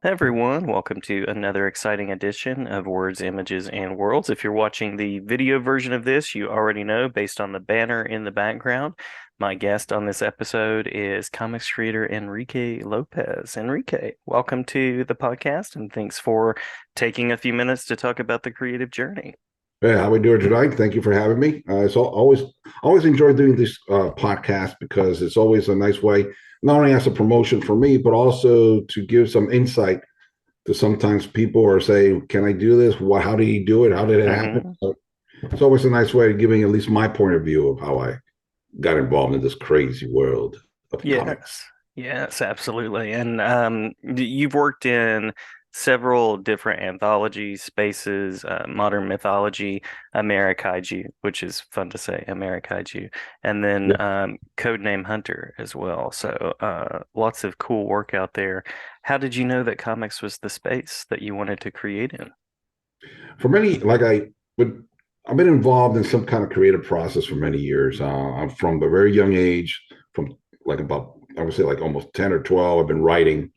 Hey everyone, welcome to another exciting edition of Words, Images, and Worlds. If you're watching the video version of this, you already know based on the banner in the background. My guest on this episode is comics creator Enrique Lopez. Enrique, welcome to the podcast and thanks for taking a few minutes to talk about the creative journey. Hey, how we doing tonight? Thank you for having me. Always enjoy doing this podcast because it's always a nice way, not only as a promotion for me, but also to give some insight to sometimes people or say, "Can I do this? What? How did he do it? How did it happen?" hmm So it's always a nice way of giving at least my point of view of how I got involved in this crazy world of comics. Yes, yes, absolutely. And you've worked in several different anthology spaces, modern mythology, Amerikaiju, which is fun to say, Amerikaiju, and then Codename Hunter as well. So lots of cool work out there. How did you know that comics was the space that you wanted to create in? For many, I've been involved in some kind of creative process for many years. I'm from a very young age, from like about, I would say like almost 10 or 12, I've been writing.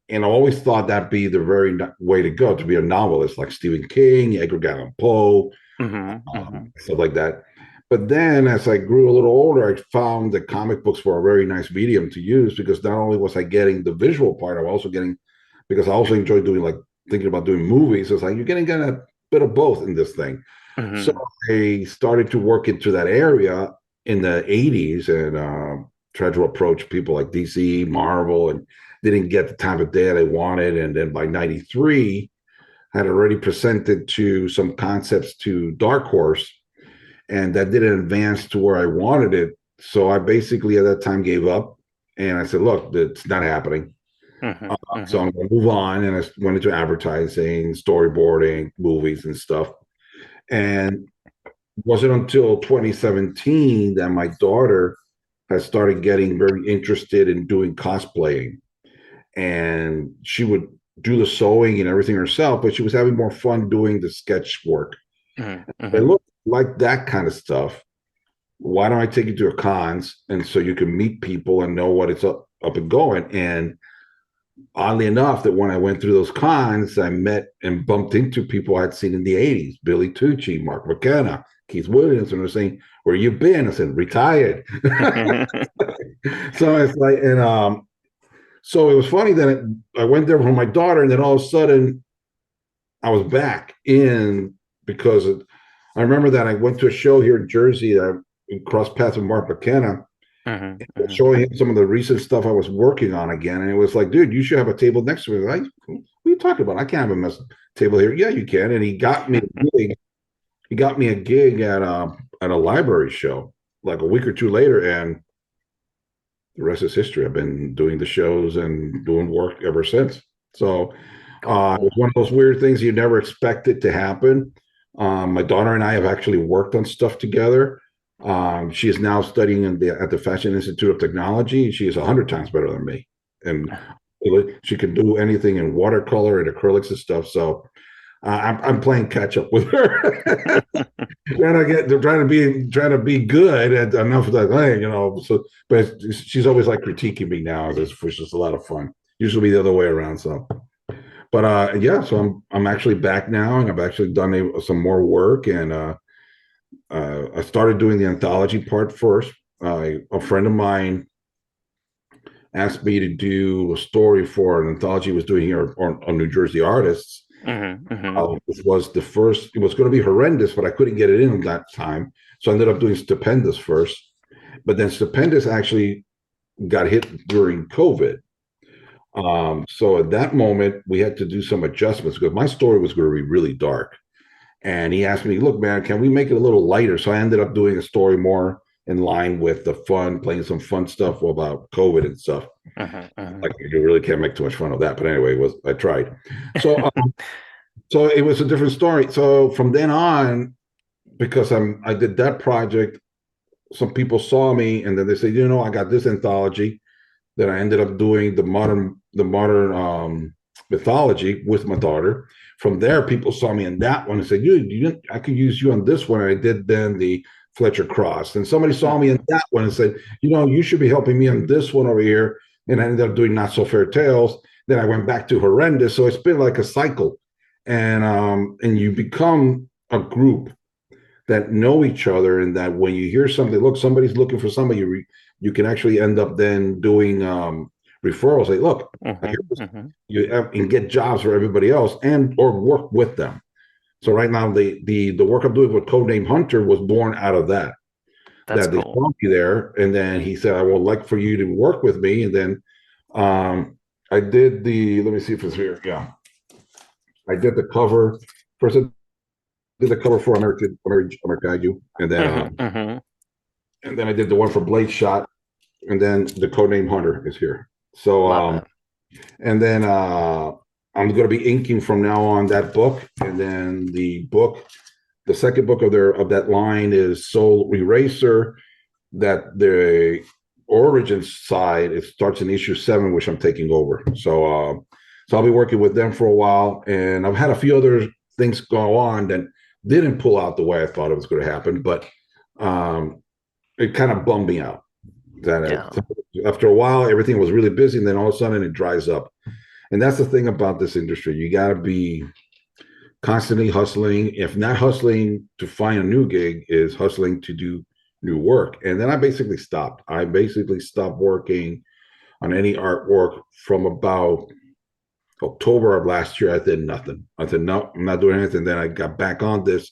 And I always thought that'd be the way to go, to be a novelist like Stephen King, Edgar Allan Poe, stuff like that. But then as I grew a little older, I found that comic books were a very nice medium to use because not only was I getting the visual part, I'm also getting, because I also enjoy doing like thinking about doing movies. It's like you're getting a bit of both in this thing. So hmm I started to work into that area in the 80s and tried to approach people like DC, Marvel, and didn't get the time of day they wanted. And then by 93, had already presented to some concepts to Dark Horse, and that didn't advance to where I wanted it. So I basically at that time gave up and I said, look, it's not happening. hmm So hmm I'm going to move on. And I went into advertising, storyboarding, movies, and stuff. And it wasn't until 2017 that my daughter had started getting very interested in doing cosplaying. And she would do the sewing and everything herself, but she was having more fun doing the sketch work. hmm I hmm look like that kind of stuff. Why don't I take you to a cons and so you can meet people and know what it's up and going? And oddly enough, that when I went through those cons, I met and bumped into people I'd seen in the 80s, Billy Tucci, Mark McKenna, Keith Williams, and they're saying, where you been? I said, retired. So it's like, and so it was funny that I went there for my daughter, and then all of a sudden I was back in because I remember that I went to a show here in Jersey that I crossed paths with Mark McKenna, showing him some of the recent stuff I was working on again. And it was like, dude, you should have a table next to me. Like, what are you talking about? I can't have a table here. Yeah, you can. And he got me a gig at a library show like a week or two later, and the rest is history. I've been doing the shows and doing work ever since. So it was Cool. one of those weird things you never expect it to happen. My daughter and I have actually worked on stuff together. She is now studying at the Fashion Institute of Technology. She is 100 times better than me, and she can do anything in watercolor and acrylics and stuff. So I'm playing catch up with her. They're trying to be good at enough that hey, so but she's always like critiquing me now, which is a lot of fun. Usually the other way around. So but yeah, so I'm actually back now, and I've actually done some more work, and I started doing the anthology part first. A friend of mine asked me to do a story for an anthology he was doing here on New Jersey artists. hmm hmm It was the first. It was going to be horrendous, but I couldn't get it in that time, so I ended up doing Stupendous first. But then Stupendous actually got hit during COVID. So at that moment, we had to do some adjustments because my story was going to be really dark. And he asked me, look, man, can we make it a little lighter? So I ended up doing a story more in line with the fun, playing some fun stuff about COVID and stuff. hmm Like hmm you really can't make too much fun of that. But anyway, I tried. So so it was a different story. So from then on, because I did that project, some people saw me and then they said, I got this anthology that I ended up doing the modern mythology with my daughter. From there, people saw me in that one and said, I could use you on this one. And I did then the Fletcher Cross. And somebody saw me in that one and said, you should be helping me on this one over here. And I ended up doing Not So Fair Tales. Then I went back to horrendous. So it's been like a cycle, and you become a group that know each other, and that when you hear something, look, somebody's looking for somebody, you can actually end up then doing referrals. Like, look, I hear this, Hmm. you and get jobs for everybody else, and or work with them. So right now, the work I'm doing with Codename Hunter was born out of that. That's That they cool. saw me there, and then he said, "I would like for you to work with me." And then I did the. Let me see if it's here. Yeah, I did the cover first. I did the cover for American, Hmm. Hmm. and then I did the one for Blade Shot, and then the Codename Hunter is here. So Love it. and then I'm going to be inking from now on that book, and then the second book of that line is Soul Eraser. That the origin side, it starts in issue 7, which I'm taking over. So I'll be working with them for a while, and I've had a few other things go on that didn't pull out the way I thought it was going to happen, but um, it kind of bummed me out. That Yeah. after a while, everything was really busy, and then all of a sudden it dries up. And that's the thing about this industry. You got to be constantly hustling. If not hustling to find a new gig, is hustling to do new work. And then I basically stopped. I basically stopped working on any artwork from about October of last year. I did nothing. I said, no, I'm not doing anything. Then I got back on this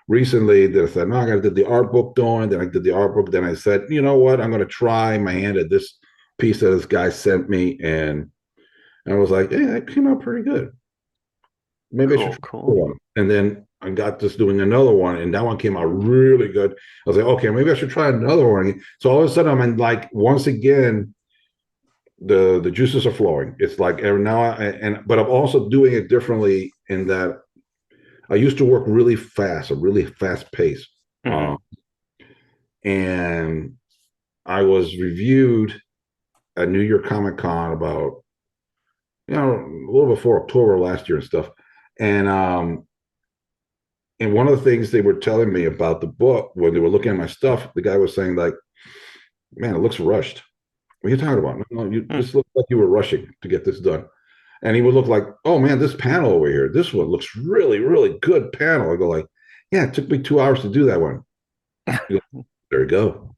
recently. Then I said, no, I got to do the art book doing. Then I did the art book. Then I said, you know what? I'm going to try my hand at this piece that this guy sent me. And I was like, yeah, it came out pretty good. Maybe I should Cool. try Cool. another one. And then I got this doing another one, and that one came out really good. I was like, okay, maybe I should try another one. So all of a sudden, I'm in, like, once again, the juices are flowing. It's like every now but I'm also doing it differently in that I used to work really fast, a really fast pace, Hmm. and I was reviewed at New York Comic Con about a little before October last year and stuff, and and one of the things they were telling me about the book when they were looking at my stuff, the guy was saying, like, man, it looks rushed. What are you talking about? No, this looks like you were rushing to get this done. And he would look like, oh man, this panel over here, this one looks really, really good panel. I go like, yeah, it took me 2 hours to do that one. He goes, there you go.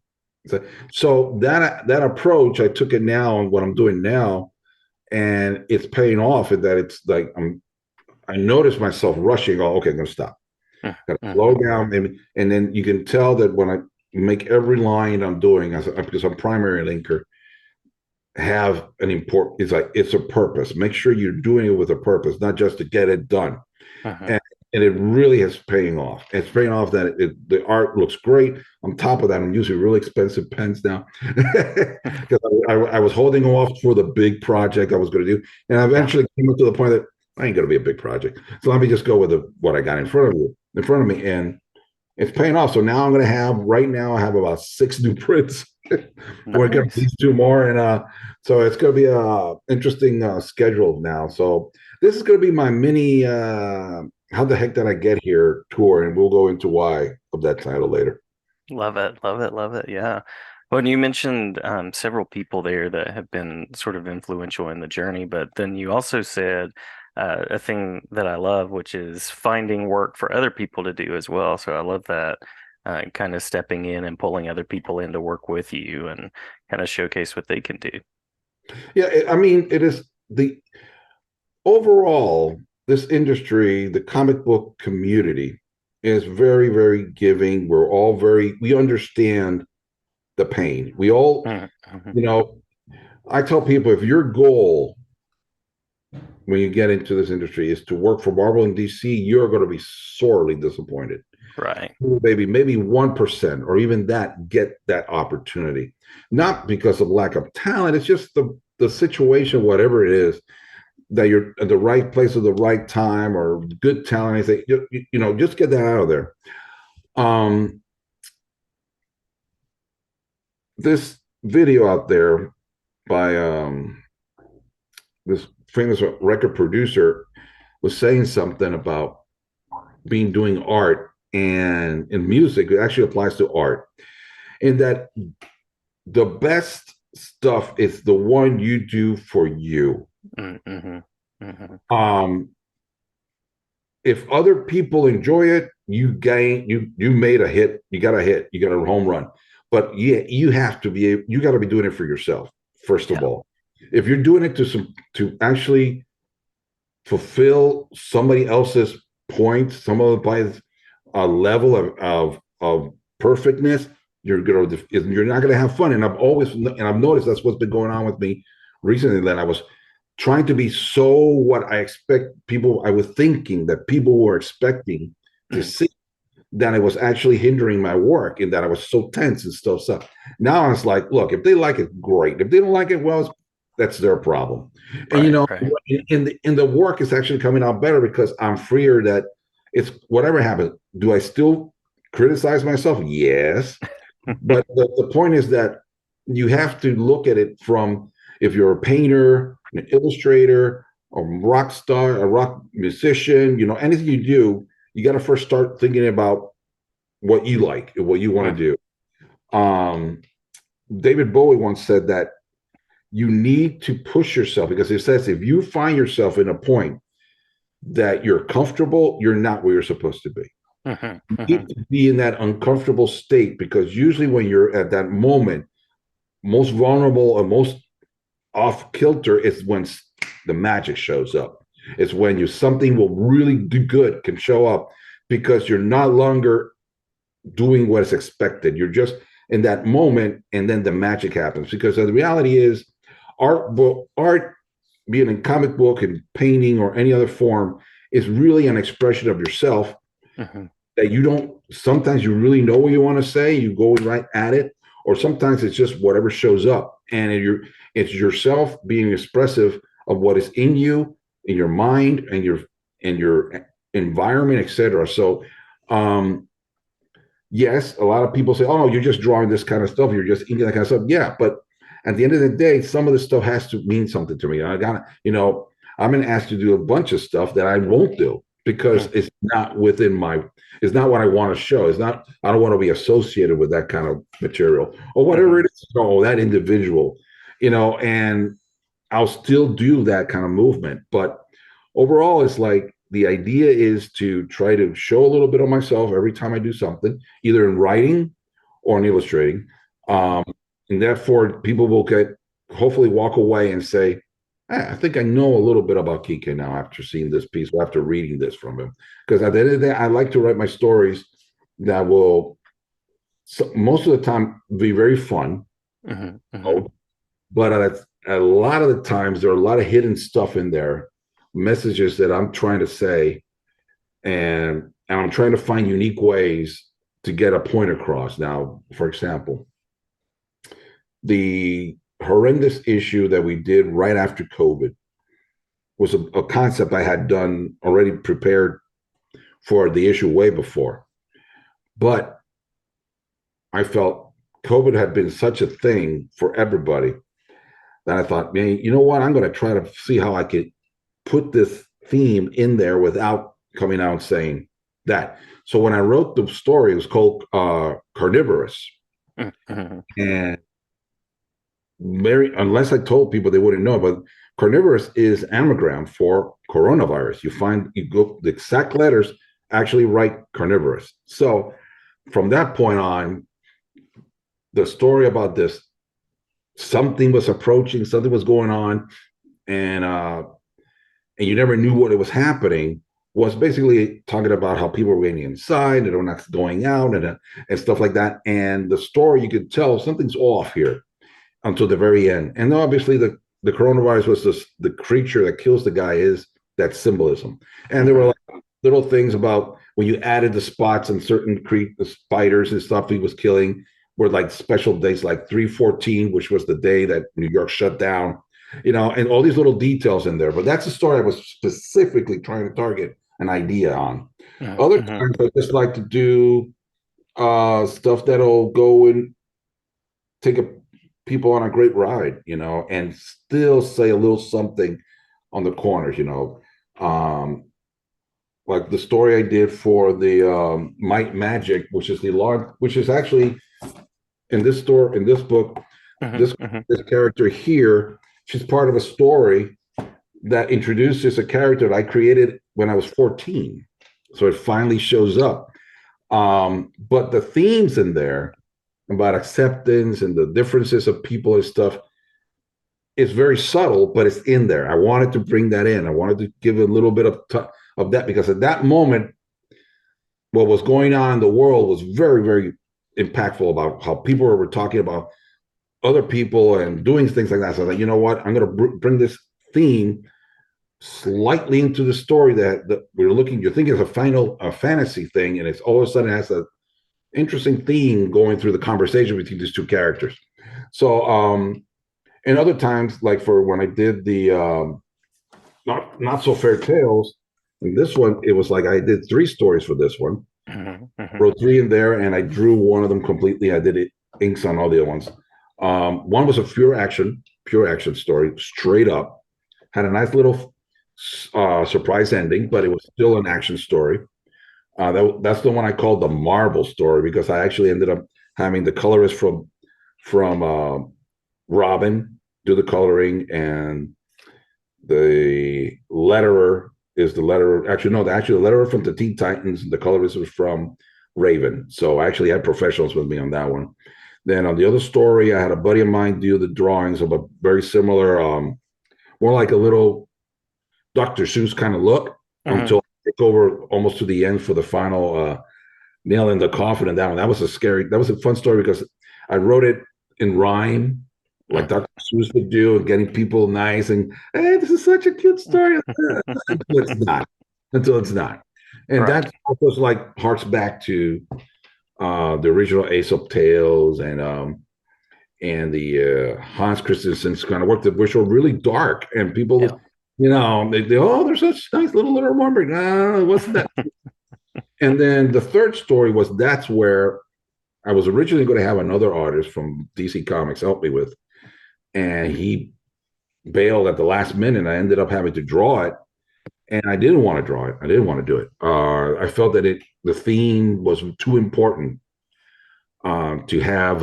So that approach, I took it now on what I'm doing now, and it's paying off in that it's like I notice myself rushing. Oh, okay, I'm gonna stop. Got to slow Hmm. down, and then you can tell that when I make every line I'm doing, because I'm primary linker, have an important. It's like it's a purpose. Make sure you're doing it with a purpose, not just to get it done. Hmm. And it really is paying off. It's paying off that the art looks great. On top of that, I'm using really expensive pens now because I was holding off for the big project I was going to do, and I Yeah. eventually came up to the point that I ain't going to be a big project. So let me just go with what I got in front of me, and it's paying off. So now I'm going to have right now I have about 6 new prints. We're going to Nice. these 2 more, and so it's going to be a interesting schedule now. So this is going to be my mini "How the heck did I get here" tour, and we'll go into why of that title later. Love it. Love it. Love it. Yeah. Well, you mentioned several people there that have been sort of influential in the journey, but then you also said a thing that I love, which is finding work for other people to do as well. So I love that kind of stepping in and pulling other people in to work with you and kind of showcase what they can do. Yeah, I mean, it is the overall this industry, the comic book community is very, very giving. We're all we understand the pain. We all, Mhm. you know, I tell people if your goal when you get into this industry is to work for Marvel and DC, you're going to be sorely disappointed. Right. Maybe 1% or even that get that opportunity, not because of lack of talent. It's just the situation, whatever it is, that you're at the right place at the right time or good talent. I say, just get that out of there. Um, this video out there by this famous record producer was saying something about being doing art and in music. It actually applies to art in that the best stuff is the one you do for you. Mm-hmm. Mm-hmm. Um, if other people enjoy it, you gain, you made a hit, you got a hit, you got a home run. But yeah, you got to be doing it for yourself, first of Yeah. all. If you're doing it to actually fulfill somebody else's point, some of the a level of perfectness, you're not gonna have fun. And I've noticed that's what's been going on with me recently. That I was trying to be so what I expect people. I was thinking that people were expecting to Mm. see, that it was actually hindering my work, and that I was so tense and stuff. Now I was like, look, if they like it, great. If they don't like it, well, that's their problem. And Right, right. in the work, it's actually coming out better because I'm freer. That it's whatever happens. Do I still criticize myself? Yes, but the point is that you have to look at it from, if you're a painter, an illustrator, a rock star, a rock musician, anything you do, you got to first start thinking about what you like and what you want Mm, to do. David Bowie once said that you need to push yourself, because it says if you find yourself in a point that you're comfortable, you're not where you're supposed to be. mhm, You mhm, need to be in that uncomfortable state, because usually when you're at that moment, most vulnerable and most off kilter is when the magic shows up. It's when you something will really do good can show up, because you're not longer doing what is expected. You're just in that moment, and then the magic happens. Because the reality is, art, being in comic book and painting or any other form, is really an expression of yourself, mhm, that you don't, sometimes you really know what you want to say, you go right at it, or sometimes it's just whatever shows up, and it's yourself being expressive of what is in you, in your mind, and your environment, etc. So yes, a lot of people say, oh, you're just drawing this kind of stuff, you're just inking that kind of stuff. Yeah, but at the end of the day, some of this stuff has to mean something to me. I'm going to ask you to do a bunch of stuff that I won't do, because mm, it's not what I want to show. It's not, I don't want to be associated with that kind of material or whatever mhm, it is. Oh, that individual, and I'll still do that kind of movement. But overall, it's like the idea is to try to show a little bit of myself every time I do something, either in writing or in illustrating. mhm, Um, and therefore, people will hopefully walk away and say, I think I know a little bit about Kike now after seeing this piece or after reading this from him. Because at the end of the day, I like to write my stories that will, most of the time, be very fun. mhm, mhm. Oh, but a lot of the times, there are a lot of hidden stuff in there, messages that I'm trying to say, and I'm trying to find unique ways to get a point across. Now, for example, the horrendous issue that we did right after COVID was a concept I had done already, prepared for the issue way before. But I felt COVID had been such a thing for everybody that I thought, man, you know what? I'm going to try to see how I could put this theme in there without coming out saying that. So when I wrote the story, it was called Carnivorous. Mm, mhm, And unless I told people, they wouldn't know, but carnivorous is anagram for coronavirus. You go, the exact letters actually write carnivorous. So from that point on, the story about this, something was approaching, something was going on, and and you never knew what it was happening, was basically talking about how people were waiting inside and they're not going out, and stuff like that. And the story, you could tell something's off here until the very end. And obviously, the coronavirus was the creature that kills the guy, is that symbolism. And there were mhm, like little things about when you added the spots on certain the spiders and stuff he was killing, were like special days, like 3/14, which was the day that New York shut down, and all these little details in there. But that's a story I was specifically trying to target an idea on. mhm, Other mhm, times I just like to do stuff that'll go and take people on a great ride, and still say a little something on the corners. Um, like the story I did for the Might Magic, which is actually in this book, mhm, this mhm, this character here, she's part of a story that introduces a character that I created when I was 14. So it finally shows up. But the themes in there about acceptance and the differences of people and stuff is very subtle, but it's in there. I wanted to bring that in. I wanted to give a little bit of that because at that moment, what was going on in the world was very, very impactful about how people were talking about other people and doing things like that. So I was like, you know what? I'm going to bring this theme slightly into the story that we're looking. You think it's a fantasy thing, and it's all of a sudden has a interesting theme going through the conversation between these two characters. So, and other times, like for when I did the not so fair tales, in this one, it was like I did three stories for this one, Hmm. Hmm. wrote three in there, and I drew one of them completely. I did it inks on all the other ones. One was a pure action story, straight up. Had a nice little surprise ending, but it was still an action story. That's the one I called the Marvel story because I actually ended up having the colorist from Robin do the coloring, and the letterer is the letterer. Actually, no, actually the letterer from the Teen Titans. The colorist was from Raven. So I actually had professionals with me on that one. Then on the other story, I had a buddy of mine do the drawings of a very similar, more like a little Dr. Seuss kind of look Hmm. until I take over almost to the end for the final nail in the coffin and that one. That was a fun story because I wrote it in rhyme, like Dr. Seuss would do, and getting people nice and hey, this is such a cute story. Until it's not. Until it's not. And Right. that also like harks back to the original Aesop tales and the Hans Christensen's kind of work that which were really dark and Yeah. people, they oh, they're such nice little remembering. No, it wasn't that. And then the third story was that's where I was originally going to have another artist from DC Comics help me with, and he bailed at the last minute. I ended up having to draw it, and I didn't want to draw it. I didn't want to do it. I felt that the theme was too important to have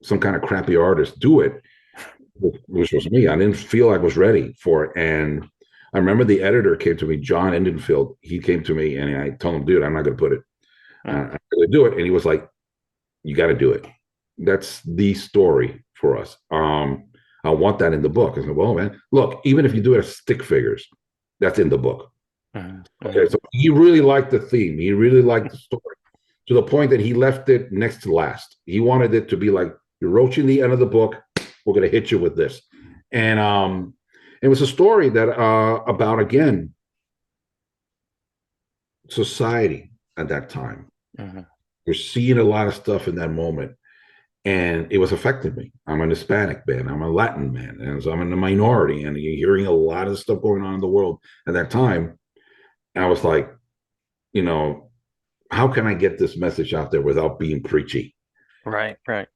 some kind of crappy artist do it, which was me. I didn't feel I was ready for it, and I remember the editor came to me, John Endenfield. He came to me, and I told him, "Dude, I'm not going to put it. Mm. I'm going to do it." And he was like, "You got to do it. That's the story for us. I want that in the book." I said, "Well, man, look, even if you do it as stick figures, that's in the book." Hmm. Okay, Hmm. so he really liked the theme. He really liked the story to the point that he left it next to last. He wanted it to be like you're roaching the end of the book. We're going to hit you with this, and it was a story that about again society at that time. Hmm. We're seeing a lot of stuff in that moment, and it was affecting me. I'm an Hispanic man, I'm a Latin man, and so I'm in the minority, and you're hearing a lot of stuff going on in the world at that time. And I was like, you know, how can I get this message out there without being preachy? Right. Right.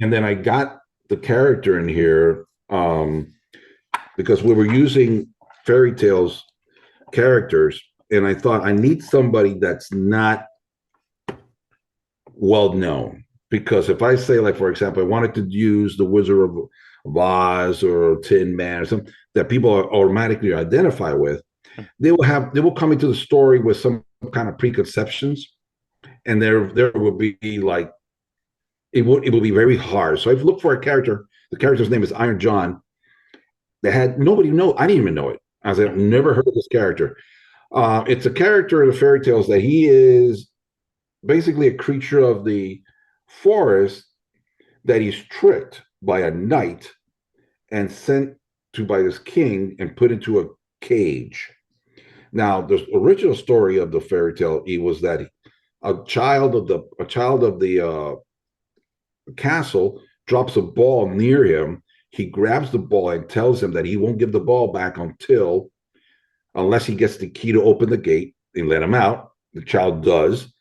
And then I got the character in here because we were using fairy tales characters, and I thought I need somebody that's not well known. Because if I say, like, for example, I wanted to use the Wizard of Oz or Tin Man or something that people automatically identify with, they will come into the story with some kind of preconceptions, and there will be like it will be very hard. So I've looked for a character. The character's name is Iron John. That had nobody know. I didn't even know it. I was like, I've Hmm. never heard of this character. It's a character in the fairy tales that he is basically a creature of the forest that he's tricked by a knight and sent to by this king and put into a cage. Now, the original story of the fairy tale he was that a child of the castle drops a ball near him. He grabs the ball and tells him that he won't give the ball back unless he gets the key to open the gate and let him out. The child does,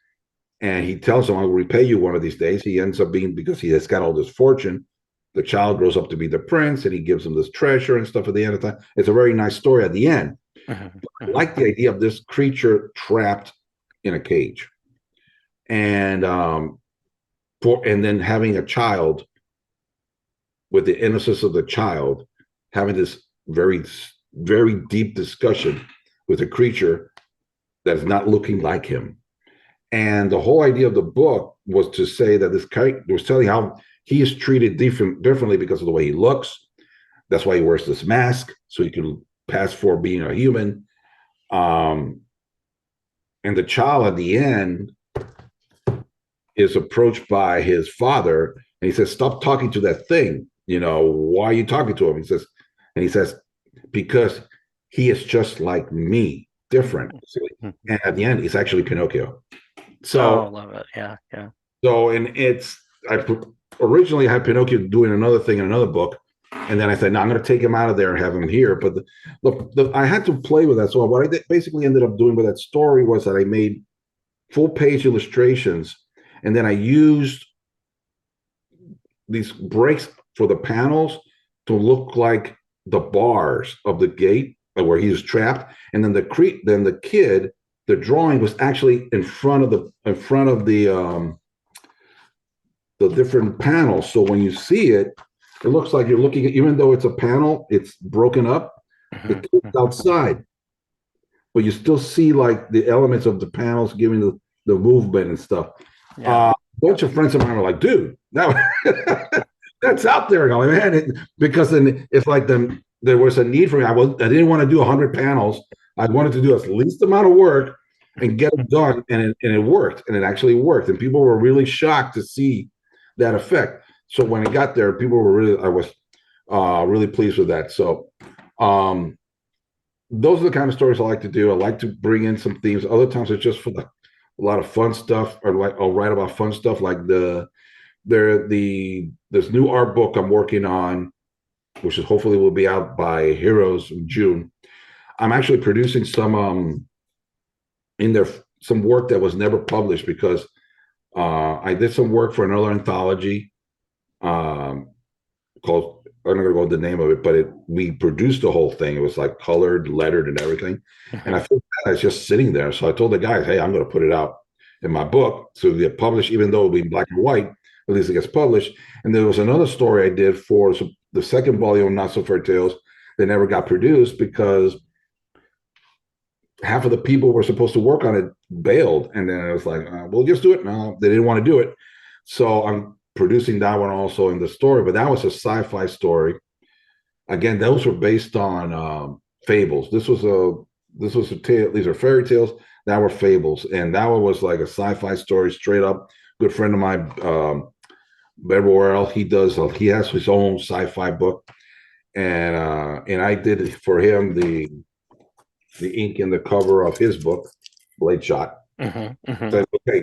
and he tells him, "I will repay you one of these days." He ends up being because he has got all this fortune. The child grows up to be the prince, and he gives him this treasure and stuff at the end of time. It's a very nice story at the end. Hmm. I Hmm. like the idea of this creature trapped in a cage, and and then having a child with the innocence of the child, having this very very deep discussion with a creature that is not looking like him. And the whole idea of the book was to say that this character was telling how he is treated differently because of the way he looks. That's why he wears this mask, so he can pass for being a human. Um, and the child at the end is approached by his father, and he says, "Stop talking to that thing. You know, why are you talking to him?" He says, "Because he is just like me, different." Mhm. And at the end, he's actually Pinocchio. Oh, So, love it. Yeah, yeah. and it's I originally had Pinocchio doing another thing in another book, and then I said, "No, I'm going to take him out of there and have him here." But I had to play with that. So what basically ended up doing with that story was that I made full page illustrations, and then I used these breaks for the panels to look like the bars of the gate where he was trapped, and then the kid, the drawing was actually in front of the different panels. So when you see it, it looks like you're looking at, even though it's a panel, it's broken up. The Mhm, kid's mhm. outside, but you still see like the elements of the panels giving the movement and stuff. Yeah. A bunch of friends of mine were like, dude, that's out there. Going, man, because then it's like there was a need for me. I didn't want to do 100 panels. I wanted to do as least amount of work and get it done. And it worked. And it actually worked. And people were really shocked to see that effect. So when it got there, I was really pleased with that. So, um, those are the kind of stories I like to do. I like to bring in some themes. Other times it's just for a lot of fun stuff, or like I'll write about fun stuff, like this new art book I'm working on, which is hopefully will be out by Heroes in June. I'm actually producing in there some work that was never published because I did some work for another anthology um, called, I'm not gonna go with the name of it, but we produced the whole thing. It was like colored, lettered, and everything. And I Mhm. feel bad, it's just sitting there. So I told the guys, hey, I'm gonna put it out in my book so it get published, even though it'll be in black and white, at least it gets published. And there was another story I did for the second volume, Not So Fairy Tales, that never got produced because half of the people who were supposed to work on it bailed. And then it was like, we'll just do it. No, they didn't want to do it. So I'm producing that one also in the story, but that was a sci-fi story. Again, those were based on fables. This was a tale. These are fairy tales that were fables, and that one was like a sci-fi story, straight up. Good friend of mine, Bear Worrell, he has his own sci-fi book, and I did for him the ink in the cover of his book, Blade Shot. Mhm, mhm. Said, okay,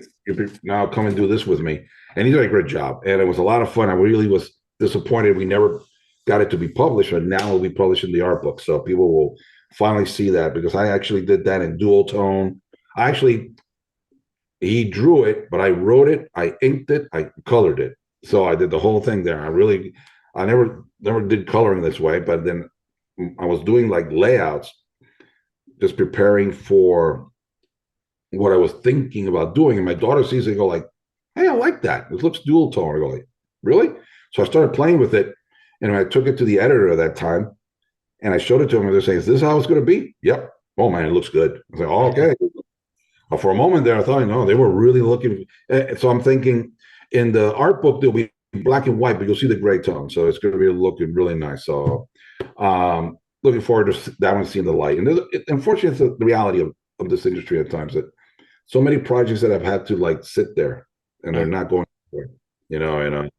now come and do this with me. And he did a great job. And it was a lot of fun. I really was disappointed we never got it to be published, but now it'll be published in the art book. So people will finally see that because I actually did that in dual tone. He drew it, but I wrote it, I inked it, I colored it. So I did the whole thing there. I never did coloring this way, but then I was doing like layouts, just preparing for what I was thinking about doing. And my daughter sees it and go like, hey, I like that. It looks dual tone. I go like, really? So I started playing with it. And I took it to the editor at that time and I showed it to him and they're saying, is this how it's going to be? Yep. Oh man, it looks good. I was like, oh, okay. But for a moment there, I thought, no, they were really looking. So I'm thinking in the art book, there'll be black and white, but you'll see the gray tone. So it's going to be looking really nice. So looking forward to that one seeing the light. And unfortunately, it's the reality of this industry at times that so many projects that I've had to like sit there and they're Mhm. not going forward, and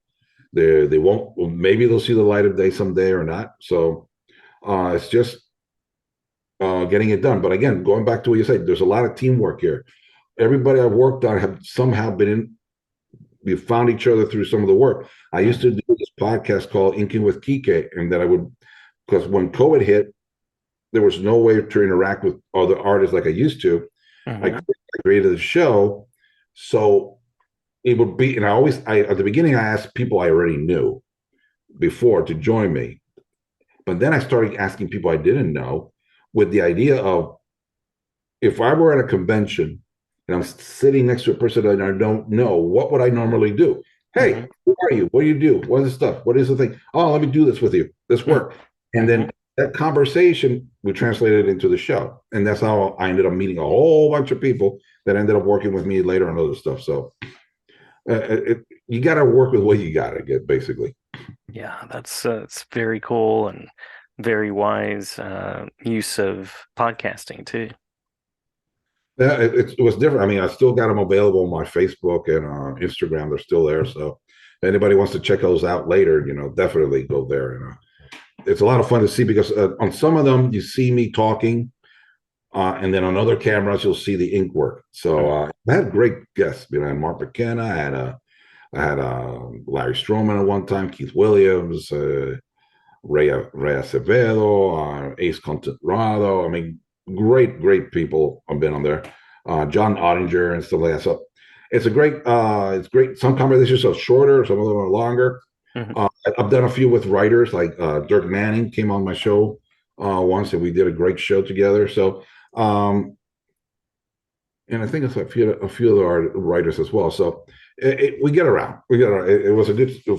they won't. Well, maybe they'll see the light of day someday or not. So it's just getting it done. But again, going back to what you said, there's a lot of teamwork here. Everybody I've worked on have somehow been in. We found each other through some of the work. I used to Mhm. do this podcast called Inking with Kike, and that I would, because when COVID hit, there was no way to interact with other artists like I used to. I Mhm. created a show, so it would be, and I at the beginning I asked people I already knew before to join me, but then I started asking people I didn't know, with the idea of if I were at a convention and I'm sitting next to a person that I don't know, what would I normally do? Hey, Mhm. who are you? What do you do? What is the stuff? What is the thing? Oh, let me do this with you. This Mhm. work. And then Mhm. that conversation we translated into the show, and that's how I ended up meeting a whole bunch of people that ended up working with me later on other stuff. So you got to work with what you got to get, basically. Yeah, that's it's very cool and very wise use of podcasting too. Yeah, it was different. I mean, I still got them available on my Facebook and Instagram. They're still there. So if anybody wants to check those out later, definitely go there. It's a lot of fun to see because on some of them you see me talking, and then on other cameras you'll see the ink work. So Mhm. I had great guests. I had Mark McKenna, I had Larry Stroman at one time, Keith Williams, Ray Acevedo, Ace Contenrado. I mean, great people have been on there. John Ottinger and stuff like that. So it's great. Some conversations are shorter, some of them are longer. Mhm. I've done a few with writers like Dirk Manning came on my show once, and we did a great show together. So, and I think it's a few of our writers as well. So we get around. We get around. It was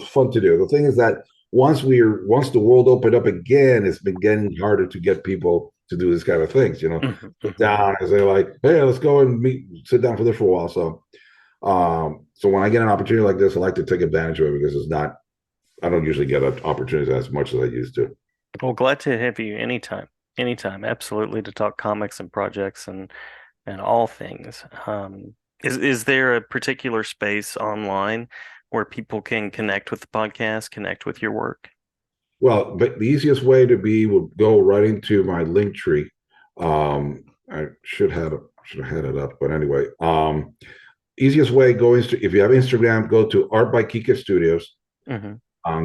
fun to do. The thing is that once the world opened up again, it's been getting harder to get people to do this kind of things. Mhm. Sit Mhm. down and say like, hey, let's go and sit down for this for a while. So when I get an opportunity like this, I like to take advantage of it because it's not. I don't usually get opportunities as much as I used to. Well, glad to have you anytime. Anytime, absolutely, to talk comics and projects and all things. Is there a particular space online where people can connect with the podcast, connect with your work? Well, but the easiest way to be would go right into my link tree. I should have had it up, but anyway, easiest way go is to if you have Instagram, go to Art by Kika Studios. Hmm.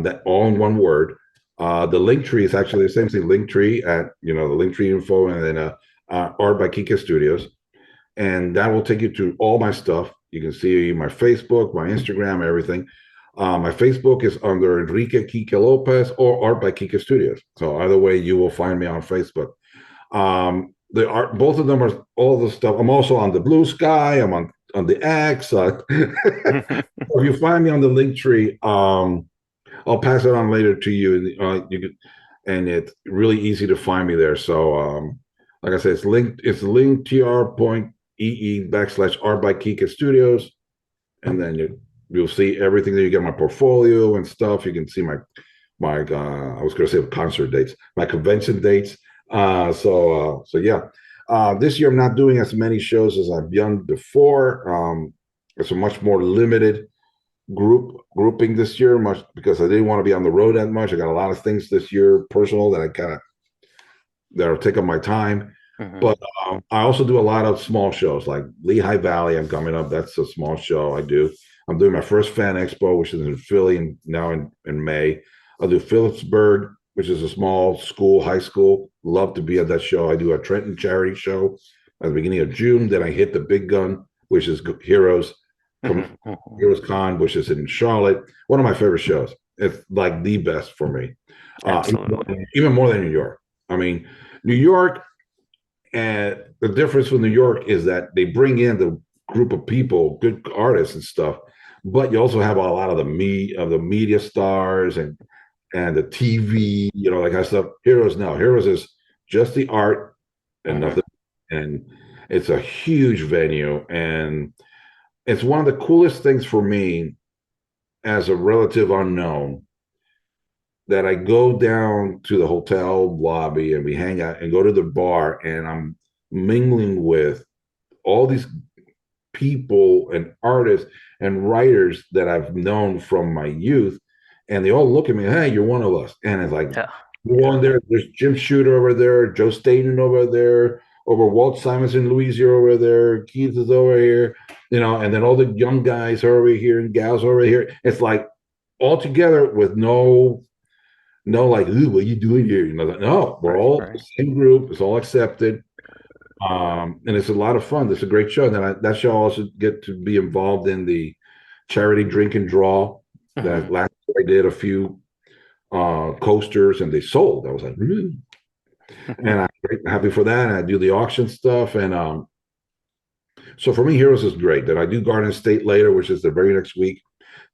That all in one word. The link tree is actually the same thing. Link tree at the link tree info, and then Art by Kika Studios, and that will take you to all my stuff. You can see my Facebook, my Instagram, everything. My Facebook is under Enrique Kike Lopez or Art by Kike Studios. So either way, you will find me on Facebook. The art, both of them are all the stuff. I'm also on the Blue Sky. I'm on the X. If you find me on the link tree, I'll pass it on later to you. You could, and it's really easy to find me there. So, like I said, it's linktr.ee/art by Kika Studios, and then you'll see everything that you get my portfolio and stuff. You can see my I was going to say concert dates, my convention dates. So yeah. This year I'm not doing as many shows as I've done before. It's a much more limited grouping this year, much because I didn't want to be on the road that much. I got a lot of things this year personal that'll take up my time. Hmm. But I also do a lot of small shows like Lehigh Valley. I'm coming up. That's a small show I do. I'm doing my first fan expo, which is in Philly now in May. I'll do Phillipsburg, which is a small school, high school. Love to be at that show. I do a Trenton charity show at the beginning of June. Then I hit the big gun, which is Hmm. Hmm. Heroes Con, which is in Charlotte. One of my favorite shows. It's like the best for me. Absolutely. Even more than New York. I mean, New York, and the difference with New York is that they bring in the group of people, good artists and stuff, but you also have a lot of the media stars and the TV, that kind of stuff. Heroes no, Heroes is just the art and Hmm. nothing, and it's a huge venue, and it's one of the coolest things for me as a relative unknown that I go down to the hotel lobby and we hang out and go to the bar and I'm mingling with all these people and artists and writers that I've known from my youth. And they all look at me, hey, you're one of us. And it's like, Yeah. one Yeah. there, there's Jim Shooter over there, Joe Staten over there, over Walt Simonson, Louise over there, Keith is over here, and then all the young guys are over here and gals are over here. It's like all together with no like, ooh, what are you doing here? No, we're Right. all the Right. same group. It's all accepted. And it's a lot of fun. It's a great show. And then that show I also get to be involved in the charity drink and draw. Hmm. That last year I did a few coasters and they sold. I was like, really? And I'm very happy for that. And I do the auction stuff. And so for me, Heroes is great. Then I do Garden State later, which is the very next week.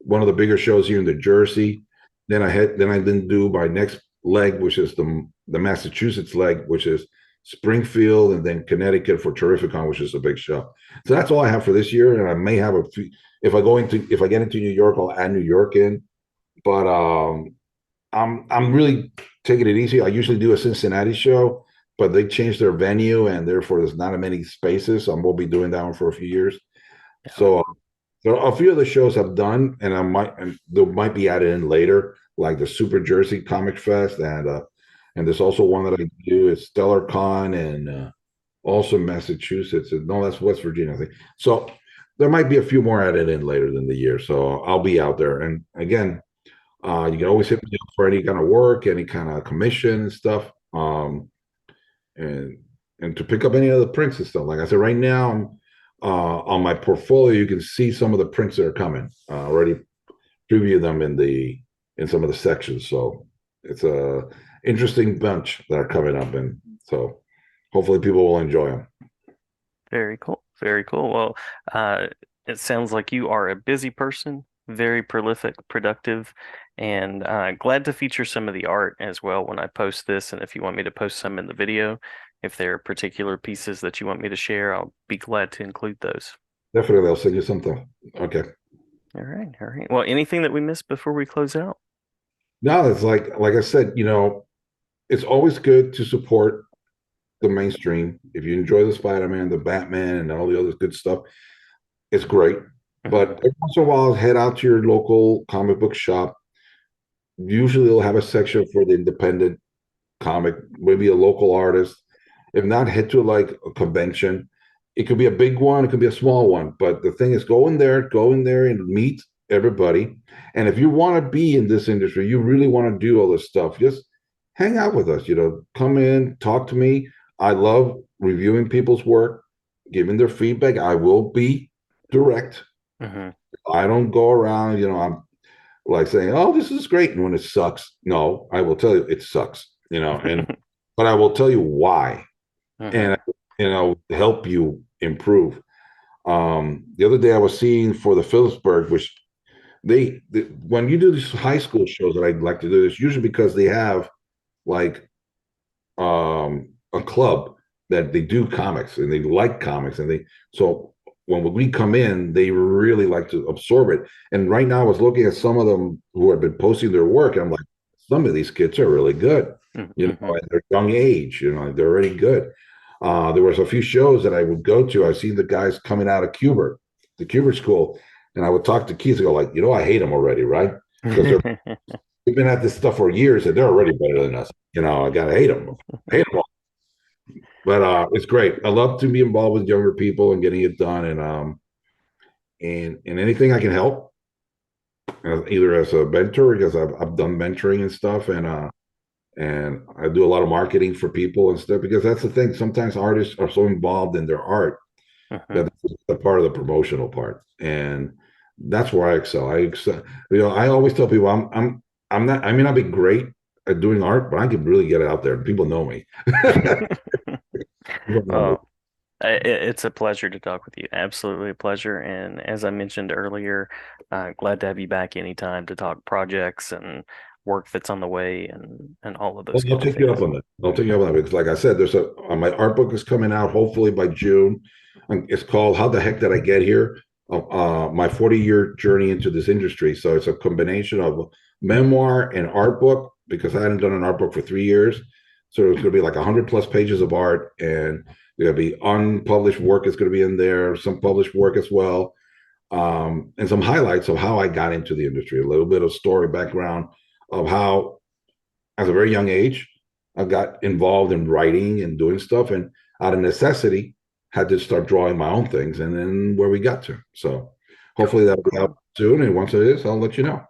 One of the bigger shows here in the Jersey. Then I didn't do my next leg, which is the Massachusetts leg, which is Springfield, and then Connecticut for Terrificon, which is a big show. So that's all I have for this year, and I may have a few. If I get into New York, I'll add New York in. But I'm really taking it easy. I usually do a Cincinnati show, but they changed their venue, and therefore there's not as many spaces. So I will be doing that one for a few years. Yeah. So there are a few of the shows I've done, and they might be added in later, like the Super Jersey Comic Fest, and there's also one that I do. It's Stellar Con, and also Massachusetts. And no, that's West Virginia, I think. So there might be a few more added in later in the year. So I'll be out there. And again, you can always hit me up for any kind of work, any kind of commission and stuff. And to pick up any of the prints and stuff. Like I said, right now I'm on my portfolio. You can see some of the prints that are coming. Already preview them in some of the sections. So it's a interesting bunch that are coming up, and so hopefully people will enjoy them. Very cool. Very cool. Well, uh, it sounds like you are a busy person, very prolific, productive, and glad to feature some of the art as well when I post this. And if you want me to post some in the video, if there are particular pieces that you want me to share, I'll be glad to include those. Definitely, I'll send you something. Okay. All right. All right. Well, anything that we missed before we close out? Now it's like I said, it's always good to support the mainstream. If you enjoy the Spider-Man, the Batman, and all the other good stuff, it's great. Mhm. But every once in a while, head out to your local comic book shop. Usually, they'll have a section for the independent comic, maybe a local artist. If not, head to like a convention. It could be a big one, it could be a small one. But the thing is, go in there and meet everybody. And if you want to be in this industry, you really want to do all this stuff, just hang out with us. Come in, talk to me. I love reviewing people's work, giving their feedback. I will be direct. Mhm. I don't go around, I'm like saying, "Oh, this is great," and when it sucks, no, I will tell you it sucks, and but I will tell you why, Mhm. and help you improve. The other day I was seeing for the Phillipsburg, which when you do these high school shows that I'd like to do, it's usually because they have like a club that they do comics and they like comics, and they so when we come in, they really like to absorb it. And right now, I was looking at some of them who have been posting their work, and I'm like, some of these kids are really good, Mhm. at their young age, they're already good. There was a few shows that I would go to. I've seen the guys coming out of the Kubert school, and I would talk to kids and go like, I hate them already, right? Because they've been at this stuff for years and they're already better than us. I gotta hate them. Hate them all. But it's great. I love to be involved with younger people and getting it done, and anything I can help, either as a mentor, because I've done mentoring and stuff, and I do a lot of marketing for people and stuff, because that's the thing. Sometimes artists are so involved in their art Mhm. that that's the part of the promotional part, and that's where I excel. I excel. I always tell people I'm not. I may not be great at doing art, but I can really get it out there. People know me. People know me. Oh, it's a pleasure to talk with you. Absolutely a pleasure. And as I mentioned earlier, glad to have you back anytime to talk projects and work that's on the way and all of Well, those I'll kind of take you things. up on that. I'll take you up on that because, like I said, there's my art book is coming out hopefully by June. And it's called "How the Heck Did I Get Here?" My 40-year journey into this industry. So it's a combination of memoir and art book, because I hadn't done an art book for 3 years. So it's going to be like 100 plus pages of art, and there'll be unpublished work is going to be in there, some published work as well, and some highlights of how I got into the industry, a little bit of story background of how as a very young age, I got involved in writing and doing stuff, and out of necessity, had to start drawing my own things, and then where we got to. So hopefully that'll be out Cool. soon. And once it is, I'll let you know.